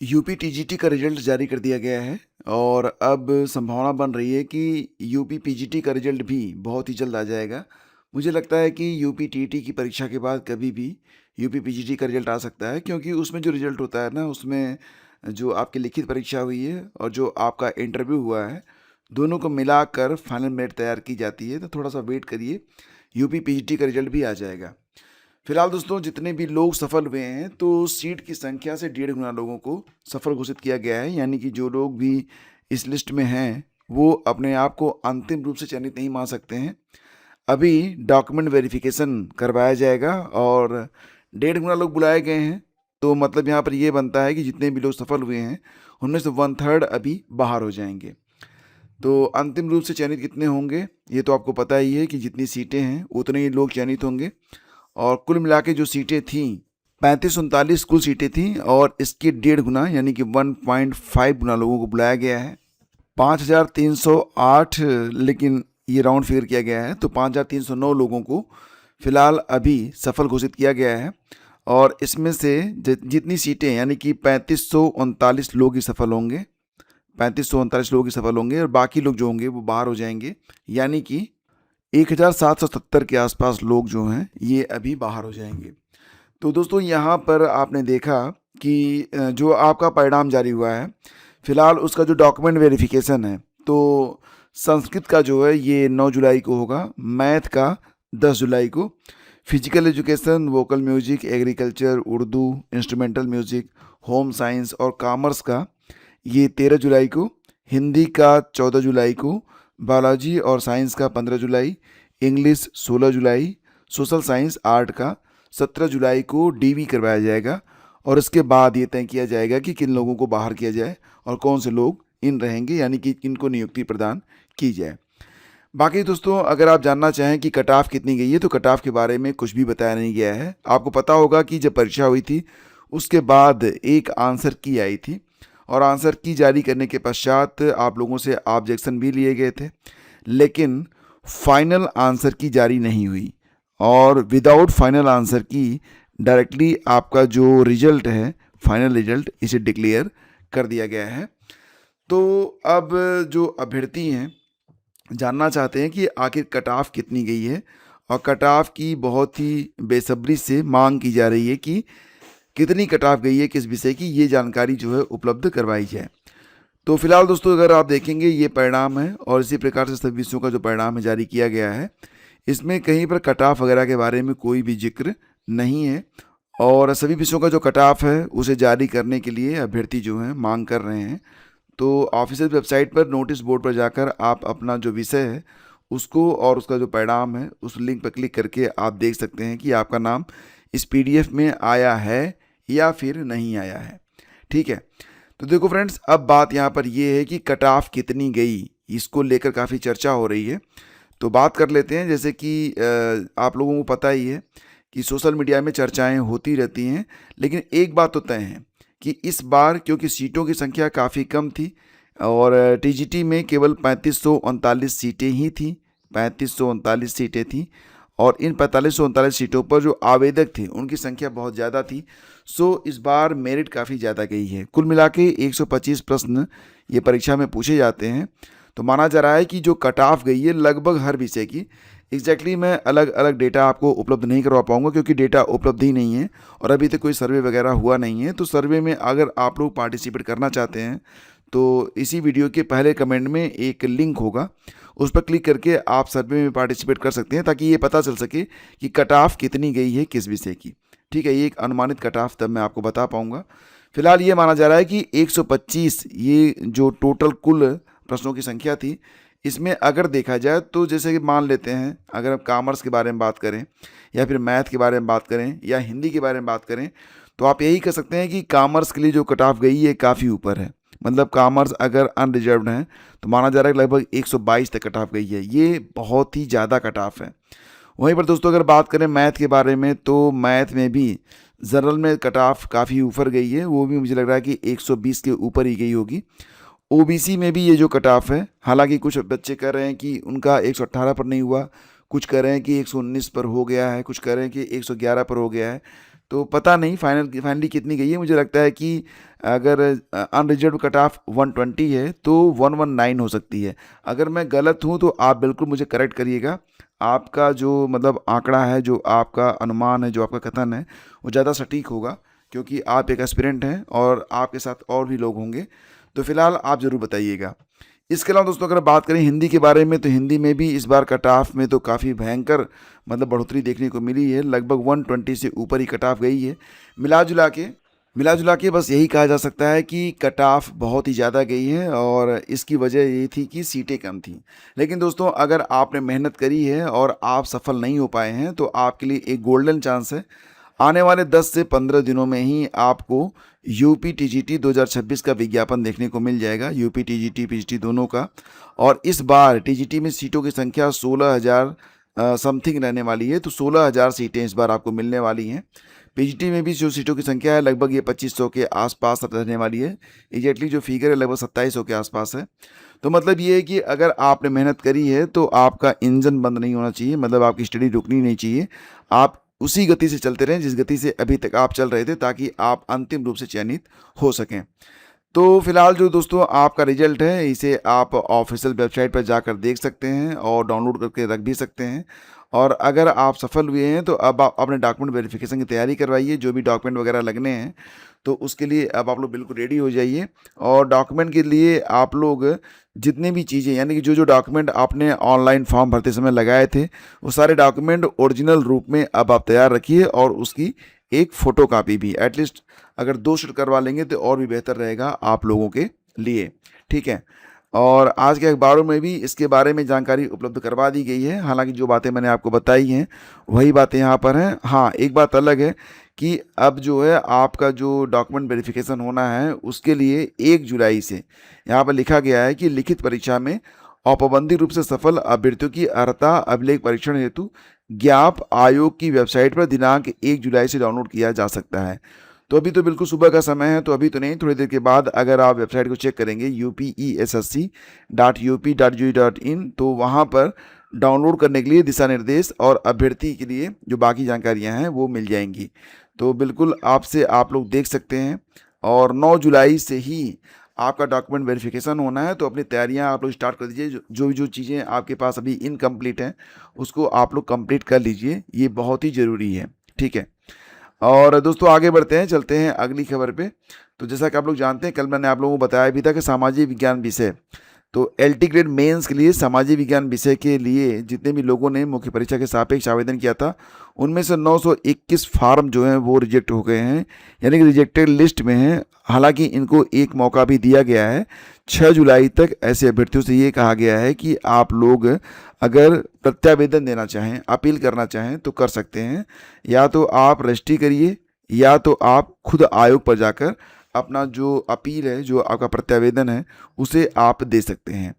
UP TGT का result जारी कर दिया गया है और अब संभावना बन रही है कि यूपी पीजीटी का रिजल्ट भी बहुत ही जल्द आ जाएगा। मुझे लगता है कि यूपी टीटी की परीक्षा के बाद कभी भी यूपी पीजीटी का रिजल्ट आ सकता है, क्योंकि उसमें जो रिजल्ट होता है ना, उसमें जो आपकी लिखित परीक्षा हुई है और जो आपका इंटरव्यू हुआ है, दोनों को मिलाकर फाइनल मेरिट तैयार की जाती है। तो थोड़ा सा वेट करिए, यूपी पीजीटी का रिजल्ट भी आ जाएगा। फिलहाल दोस्तों, जितने भी लोग सफल हुए हैं तो सीट की संख्या से 1.5 गुना लोगों को सफल घोषित किया गया है। यानी कि जो लोग भी इस लिस्ट में हैं वो अपने आप को अंतिम रूप से चयनित नहीं मान सकते हैं। अभी डॉक्यूमेंट वेरिफिकेशन करवाया जाएगा और 1.5 गुना लोग बुलाए गए हैं। तो मतलब यहाँ पर ये बनता है कि जितने भी लोग सफल हुए हैं उनमें से 1/3 अभी बाहर हो जाएंगे। तो अंतिम रूप से चयनित कितने होंगे ये तो आपको पता ही है कि जितनी सीटें हैं उतने ही लोग चयनित होंगे। और कुल मिला के जो सीटें थीं 3539 कुल सीटें थीं और इसके 1.5 गुना यानी कि 1.5 गुना लोगों को बुलाया गया है। 5308, लेकिन ये राउंड फिगर किया गया है, तो 5309 लोगों को फिलहाल अभी सफल घोषित किया गया है। और इसमें से जितनी सीटें यानी कि 3539 लोग ही सफल होंगे, 3539 लोग ही सफल होंगे और बाकी लोग जो होंगे वो बाहर हो जाएंगे। यानी कि 1770 के आसपास लोग जो हैं ये अभी बाहर हो जाएंगे। तो दोस्तों, यहाँ पर आपने देखा कि जो आपका परिणाम जारी हुआ है फिलहाल उसका जो डॉक्यूमेंट वेरिफिकेशन है, तो संस्कृत का जो है ये 9 जुलाई को होगा, मैथ का 10 जुलाई को, physical education, vocal music, agriculture, Urdu, instrumental music, home science और कॉमर्स का ये 13 जुलाई को, हिंदी का 14 जुलाई को, बायोलॉजी और साइंस का 15 जुलाई, इंग्लिश 16 जुलाई, सोशल साइंस आर्ट का 17 जुलाई को डीवी करवाया जाएगा। और इसके बाद ये तय किया जाएगा कि किन लोगों को बाहर किया जाए और कौन से लोग इन रहेंगे, यानी कि किनको नियुक्ति प्रदान की जाए। बाकी दोस्तों, अगर आप जानना चाहें कि कट ऑफ कितनी गई है तो कट ऑफ के बारे में कुछ भी बताया नहीं गया है। आपको पता होगा कि जब परीक्षा हुई थी उसके बाद एक आंसर की आई थी और आंसर की जारी करने के पश्चात आप लोगों से ऑब्जेक्शन भी लिए गए थे, लेकिन फाइनल आंसर की जारी नहीं हुई और विदाउट फाइनल आंसर की डायरेक्टली आपका जो रिजल्ट है, फाइनल रिजल्ट, इसे डिक्लेयर कर दिया गया है। तो अब जो अभ्यर्थी हैं जानना चाहते हैं कि आखिर कट ऑफ कितनी गई है और कट ऑफ की बहुत ही बेसब्री से मांग की जा रही है कि कितनी कट ऑफ गई है किस विषय की, ये जानकारी जो है उपलब्ध करवाई जाए। तो फिलहाल दोस्तों, अगर आप देखेंगे ये परिणाम है और इसी प्रकार से सभी विषयों का जो परिणाम है जारी किया गया है, इसमें कहीं पर कट ऑफ वगैरह के बारे में कोई भी जिक्र नहीं है और सभी विषयों का जो कट ऑफ है उसे जारी करने के लिए अभ्यर्थी जो हैं मांग कर रहे हैं। तो ऑफिशियल वेबसाइट पर नोटिस बोर्ड पर जाकर आप अपना जो विषय है उसको और उसका जो परिणाम है उस लिंक पर क्लिक करके आप देख सकते हैं कि आपका नाम इस पीडीएफ में आया है या फिर नहीं आया है। ठीक है, तो देखो फ्रेंड्स, अब बात यहाँ पर ये है कि कट ऑफ कितनी गई, इसको लेकर काफ़ी चर्चा हो रही है। तो बात कर लेते हैं। जैसे कि आप लोगों को पता ही है कि सोशल मीडिया में चर्चाएं होती रहती हैं, लेकिन एक बात तो तय है कि इस बार क्योंकि सीटों की संख्या काफ़ी कम थी और टीजीटी में केवल 3539 सीटें ही थी, 3539 सीटें थी और इन 4539 सीटों पर जो आवेदक थे उनकी संख्या बहुत ज़्यादा थी। सो इस बार मेरिट काफ़ी ज़्यादा गई है। कुल मिला के 125 प्रश्न ये परीक्षा में पूछे जाते हैं। तो माना जा रहा है कि जो कट ऑफ गई है लगभग हर विषय की, एग्जैक्टली मैं अलग अलग डेटा आपको उपलब्ध नहीं करवा पाऊंगा क्योंकि डेटा उपलब्ध ही नहीं है और अभी तक कोई सर्वे वगैरह हुआ नहीं है। तो सर्वे में अगर आप लोग पार्टिसिपेट करना चाहते हैं तो इसी वीडियो के पहले कमेंट में एक लिंक होगा, उस पर क्लिक करके आप सर्वे में पार्टिसिपेट कर सकते हैं ताकि ये पता चल सके कि कट ऑफ कितनी गई है किस विषय की। ठीक है, ये एक अनुमानित कट ऑफ तब मैं आपको बता पाऊंगा। फिलहाल ये माना जा रहा है कि 125 ये जो टोटल कुल प्रश्नों की संख्या थी, इसमें अगर देखा जाए तो जैसे कि मान लेते हैं अगर हम कॉमर्स के बारे में बात करें या फिर मैथ के बारे में बात करें या हिंदी के बारे में बात करें, तो आप यही कह सकते हैं कि कॉमर्स के लिए जो कट ऑफ गई है काफ़ी ऊपर है। मतलब कॉमर्स अगर अनरिजर्व्ड है तो माना जा रहा है कि लगभग 122 तक कट ऑफ गई है। ये बहुत ही ज़्यादा कट ऑफ है। वहीं पर दोस्तों, अगर बात करें मैथ के बारे में तो मैथ में भी जनरल में कट ऑफ काफ़ी ऊपर गई है, वो भी मुझे लग रहा है कि 120 के ऊपर ही गई होगी। ओबीसी में भी ये जो कट ऑफ है, हालांकि कुछ बच्चे कह रहे हैं कि उनका 118 पर नहीं हुआ, कुछ कह रहे हैं कि 119 पर हो गया है, कुछ कह रहे हैं कि 111 पर हो गया है। तो पता नहीं फाइनली कितनी गई है। मुझे लगता है कि अगर अनरिजर्व कट ऑफ 120 है तो 119 हो सकती है। अगर मैं गलत हूँ तो आप बिल्कुल मुझे करेक्ट करिएगा। आपका जो मतलब आंकड़ा है, जो आपका अनुमान है, जो आपका कथन है, वो ज़्यादा सटीक होगा, क्योंकि आप एक एस्पिरेंट हैं और आपके साथ और भी लोग होंगे। तो फिलहाल आप ज़रूर बताइएगा। इसके अलावा दोस्तों अगर बात करें हिंदी के बारे में, तो हिंदी में भी इस बार कट ऑफ में तो काफ़ी भयंकर मतलब बढ़ोतरी देखने को मिली है। लगभग 120 से ऊपर ही कट ऑफ गई है। मिला जुला के बस यही कहा जा सकता है कि कट ऑफ बहुत ही ज़्यादा गई है, और इसकी वजह ये थी कि सीटें कम थी। लेकिन दोस्तों अगर आपने मेहनत करी है और आप सफल नहीं हो पाए हैं, तो आपके लिए एक गोल्डन चांस है। आने वाले 10 से 15 दिनों में ही आपको यूपी टीजीटी 2026 का विज्ञापन देखने को मिल जाएगा, यूपी टीजीटी पीजीटी दोनों का। और इस बार टीजीटी में सीटों की संख्या 16,000 समथिंग रहने वाली है। तो 16,000 सीटें इस बार आपको मिलने वाली हैं। पीजीटी में भी जो सीटों की संख्या है लगभग ये 2500 के आसपास रहने वाली है। एग्जैक्टली जो फिगर है लगभग 2700 के आसपास है। तो मतलब ये है कि अगर आपने मेहनत करी है तो आपका इंजन बंद नहीं होना चाहिए, मतलब आपकी स्टडी रुकनी नहीं चाहिए। आप उसी गति से चलते रहें जिस गति से अभी तक आप चल रहे थे, ताकि आप अंतिम रूप से चयनित हो सकें। तो फिलहाल जो दोस्तों आपका रिजल्ट है, इसे आप ऑफिशियल वेबसाइट पर जाकर देख सकते हैं और डाउनलोड करके रख भी सकते हैं। और अगर आप सफल हुए हैं तो अब आप अपने डॉक्यूमेंट वेरिफिकेशन की तैयारी करवाइए। जो भी डॉक्यूमेंट वगैरह लगने हैं तो उसके लिए अब आप लोग बिल्कुल रेडी हो जाइए। और डॉक्यूमेंट के लिए आप लोग जितने भी चीज़ें, यानी कि जो डाक्यूमेंट आपने ऑनलाइन फॉर्म भरते समय लगाए थे, वो सारे डॉक्यूमेंट ओरिजिनल रूप में अब आप तैयार रखिए, और उसकी एक फ़ोटो कापी भी एटलीस्ट अगर 2 शूट करवा लेंगे तो और भी बेहतर रहेगा आप लोगों के लिए। ठीक है। और आज के अखबारों में भी इसके बारे में जानकारी उपलब्ध करवा दी गई है। हालांकि जो बातें मैंने आपको बताई हैं वही बातें यहाँ पर हैं। हाँ, एक बात अलग है कि अब जो है आपका जो डॉक्यूमेंट वेरिफिकेशन होना है उसके लिए 1 जुलाई से यहाँ पर लिखा गया है कि लिखित परीक्षा में औपबंधिक रूप से सफल अभ्यर्थियों की अर्हता अभिलेख परीक्षण हेतु ज्ञाप आयोग की वेबसाइट पर दिनांक 1 जुलाई से डाउनलोड किया जा सकता है। तो अभी तो बिल्कुल सुबह का समय है, तो अभी तो नहीं, थोड़ी देर के बाद अगर आप वेबसाइट को चेक करेंगे upessc.up.gov.in, तो वहाँ पर डाउनलोड करने के लिए दिशा निर्देश और अभ्यर्थी के लिए जो बाकी जानकारियाँ हैं वो मिल जाएंगी। तो बिल्कुल आप लोग देख सकते हैं। और 9 जुलाई से ही आपका डॉक्यूमेंट वेरिफिकेशन होना है, तो अपनी तैयारियां आप लोग स्टार्ट कर दीजिए। जो चीज़ें आपके पास अभी इनकम्प्लीट हैं उसको आप लोग कंप्लीट कर लीजिए, ये बहुत ही ज़रूरी है। ठीक है। और दोस्तों आगे बढ़ते हैं, चलते हैं अगली खबर पे। तो जैसा कि आप लोग जानते हैं, कल मैंने आप लोगों को बताया भी था कि सामाजिक विज्ञान विषय, तो एलटी ग्रेड मेंस के लिए सामाजिक विज्ञान विषय के लिए जितने भी लोगों ने मुख्य परीक्षा के सापेक्ष आवेदन किया था, उनमें से 921 फार्म जो हैं वो रिजेक्ट हो गए हैं, यानी कि रिजेक्टेड लिस्ट में हैं। हालांकि इनको एक मौका भी दिया गया है। 6 जुलाई तक ऐसे अभ्यर्थियों से ये कहा गया है कि आप लोग अगर प्रत्यावेदन देना चाहें, अपील करना चाहें तो कर सकते हैं। या तो आप रजिस्ट्री करिए, या तो आप खुद आयोग पर जाकर अपना जो अपील है, जो आपका प्रत्यावेदन है, उसे आप दे सकते हैं।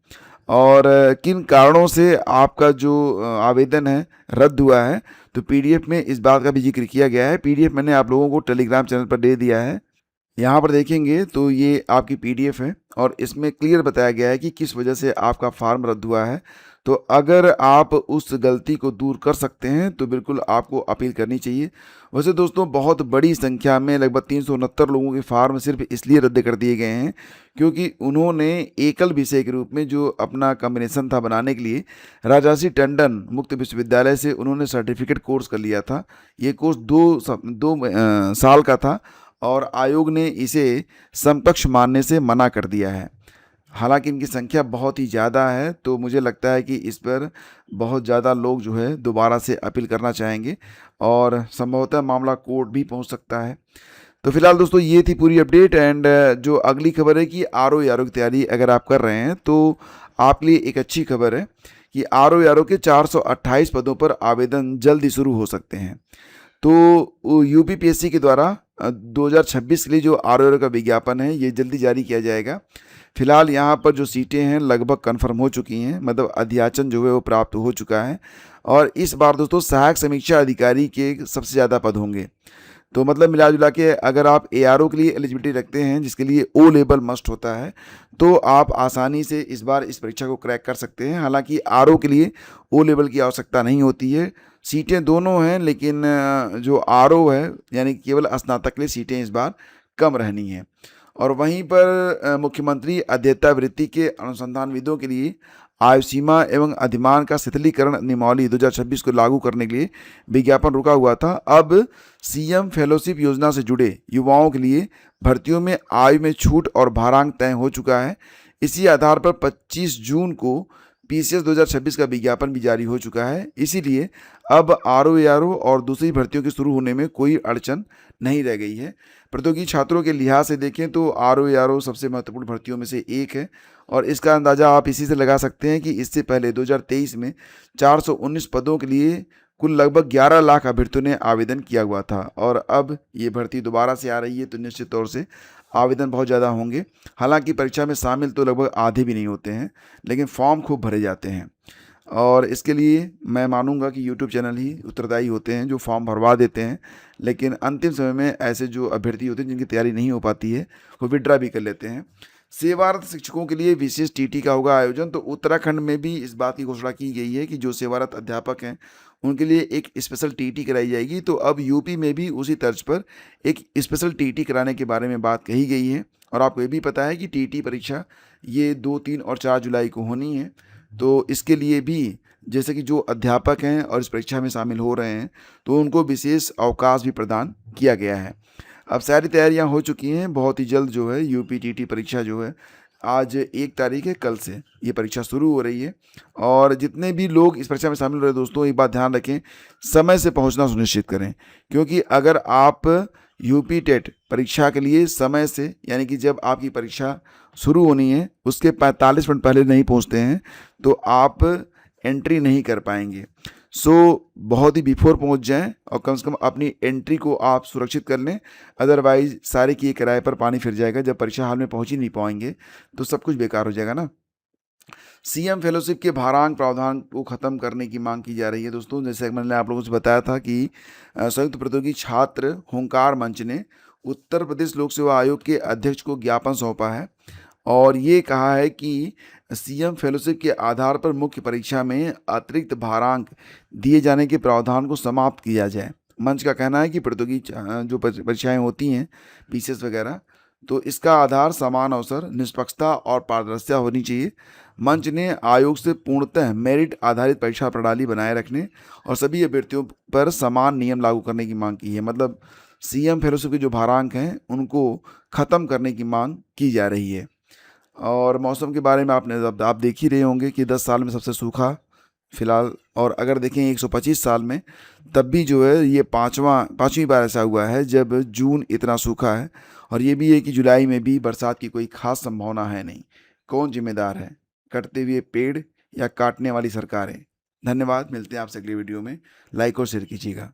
और किन कारणों से आपका जो आवेदन है रद्द हुआ है, तो पीडीएफ में इस बात का भी जिक्र किया गया है। पीडीएफ मैंने आप लोगों को टेलीग्राम चैनल पर दे दिया है। यहाँ पर देखेंगे तो ये आपकी पीडीएफ है और इसमें क्लियर बताया गया है कि किस वजह से आपका फॉर्म रद्द हुआ है। तो अगर आप उस गलती को दूर कर सकते हैं तो बिल्कुल आपको अपील करनी चाहिए। वैसे दोस्तों बहुत बड़ी संख्या में लगभग 369 लोगों के फार्म सिर्फ इसलिए रद्द कर दिए गए हैं क्योंकि उन्होंने एकल विषय के रूप में जो अपना कॉम्बिनेशन था बनाने के लिए राजर्षि टंडन मुक्त विश्वविद्यालय से उन्होंने सर्टिफिकेट कोर्स कर लिया था। ये कोर्स दो साल का था और आयोग ने इसे समकक्ष मानने से मना कर दिया है। हालांकि इनकी संख्या बहुत ही ज़्यादा है, तो मुझे लगता है कि इस पर बहुत ज़्यादा लोग जो है दोबारा से अपील करना चाहेंगे और संभवतः मामला कोर्ट भी पहुंच सकता है। तो फिलहाल दोस्तों ये थी पूरी अपडेट। एंड जो अगली खबर है कि आरओ की तैयारी अगर आप कर रहे हैं तो आपके लिए एक अच्छी खबर है कि आरओ के 428 पदों पर आवेदन जल्दी शुरू हो सकते हैं। तो यूपीपीएससी के द्वारा 2026 के लिए जो आरओ का विज्ञापन है ये जल्दी जारी किया जाएगा। फिलहाल यहाँ पर जो सीटें हैं लगभग कंफर्म हो चुकी हैं, मतलब अध्याचन जो है वो प्राप्त हो चुका है। और इस बार दोस्तों सहायक समीक्षा अधिकारी के सबसे ज़्यादा पद होंगे। तो मतलब मिला जुला के अगर आप ARO के लिए एलिजिबिलिटी रखते हैं, जिसके लिए O लेवल मस्ट होता है, तो आप आसानी से इस बार इस परीक्षा को क्रैक कर सकते हैं। हालांकि RO के लिए O लेवल की आवश्यकता नहीं होती है। सीटें दोनों हैं, लेकिन जो RO है यानी केवल स्नातक के लिए सीटें इस बार कम रहनी हैं। और वहीं पर मुख्यमंत्री अध्येता वृत्ति के अनुसंधानविदों के लिए आयु सीमा एवं अधिमान का शिथिलीकरण नियमावली 2026 को लागू करने के लिए विज्ञापन रुका हुआ था। अब CM फेलोशिप योजना से जुड़े युवाओं के लिए भर्तियों में आयु में छूट और भारांक तय हो चुका है। इसी आधार पर 25 जून को PCS 2026 का विज्ञापन भी जारी हो चुका है। इसीलिए अब RO ARO और दूसरी भर्तियों के शुरू होने में कोई अड़चन नहीं रह गई है। प्रतियोगी छात्रों के लिहाज से देखें तो RO ARO सबसे महत्वपूर्ण भर्तियों में से एक है, और इसका अंदाज़ा आप इसी से लगा सकते हैं कि इससे पहले 2023 में 419 पदों के लिए कुल लगभग 11 लाख अभ्यर्थियों ने आवेदन किया हुआ था, और अब ये भर्ती दोबारा से आ रही है, तो निश्चित तौर से आवेदन बहुत ज़्यादा होंगे। हालांकि परीक्षा में शामिल तो लगभग आधे भी नहीं होते हैं, लेकिन फॉर्म खूब भरे जाते हैं, और इसके लिए मैं मानूंगा कि YouTube चैनल ही उत्तरदायी होते हैं जो फॉर्म भरवा देते हैं, लेकिन अंतिम समय में ऐसे जो अभ्यर्थी होते हैं जिनकी तैयारी नहीं हो पाती है वो विड्रा भी कर लेते हैं। सेवारत शिक्षकों के लिए विशेष TT का होगा आयोजन। तो उत्तराखंड में भी इस बात की घोषणा की गई है कि जो सेवारत अध्यापक हैं उनके लिए एक स्पेशल TT कराई जाएगी। तो अब यूपी में भी उसी तर्ज पर एक स्पेशल TT कराने के बारे में बात कही गई है। और आपको ये भी पता है कि TT परीक्षा ये 2, 3 और 4 जुलाई को होनी है। तो इसके लिए भी जैसे कि जो अध्यापक हैं और इस परीक्षा में शामिल हो रहे हैं, तो उनको विशेष अवकाश भी प्रदान किया गया है। अब सारी तैयारियां हो चुकी हैं। बहुत ही जल्द जो है यूपी TT परीक्षा जो है, आज 1 तारीख है, कल से ये परीक्षा शुरू हो रही है। और जितने भी लोग इस परीक्षा में शामिल हो रहे हैं दोस्तों, एक बात ध्यान रखें, समय से पहुंचना सुनिश्चित करें। क्योंकि अगर आप यूपी टेट परीक्षा के लिए समय से, यानी कि जब आपकी परीक्षा शुरू होनी है उसके 45 मिनट पहले नहीं पहुंचते हैं, तो आप एंट्री नहीं कर पाएंगे। सो बहुत ही बिफोर पहुंच जाएं, और कम से कम अपनी एंट्री को आप सुरक्षित कर लें। अदरवाइज सारे किए किराए पर पानी फिर जाएगा। जब परीक्षा हाल में पहुंच ही नहीं पाएंगे तो सब कुछ बेकार हो जाएगा ना। CM फेलोशिप के भारांक प्रावधान को खत्म करने की मांग की जा रही है दोस्तों। जैसे मैंने आप लोगों से बताया था कि संयुक्त प्रतियोगी छात्र हुंकार मंच ने उत्तर प्रदेश लोक सेवा आयोग के अध्यक्ष को ज्ञापन सौंपा है, और ये कहा है कि CM फेलोशिप के आधार पर मुख्य परीक्षा में अतिरिक्त भारांक दिए जाने के प्रावधान को समाप्त किया जाए। मंच का कहना है कि प्रतियोगी जो परीक्षाएं होती हैं PCS वगैरह, तो इसका आधार समान अवसर, निष्पक्षता और पारदर्शिता होनी चाहिए। मंच ने आयोग से पूर्णतः मेरिट आधारित परीक्षा प्रणाली बनाए रखने और सभी अभ्यर्थियों पर समान नियम लागू करने की मांग की है। मतलब CM फेलोशिप के जो भारांक हैं उनको ख़त्म करने की मांग की जा रही है। और मौसम के बारे में आप देख ही रहे होंगे कि 10 साल में सबसे सूखा फिलहाल, और अगर देखें 125 साल में, तब भी जो है ये पाँचवीं बार ऐसा हुआ है जब जून इतना सूखा है। और ये भी है कि जुलाई में भी बरसात की कोई खास संभावना है नहीं। कौन जिम्मेदार है, कटते हुए पेड़ या काटने वाली सरकारें? धन्यवाद। मिलते हैं आपसे अगली वीडियो में। लाइक और शेयर कीजिएगा।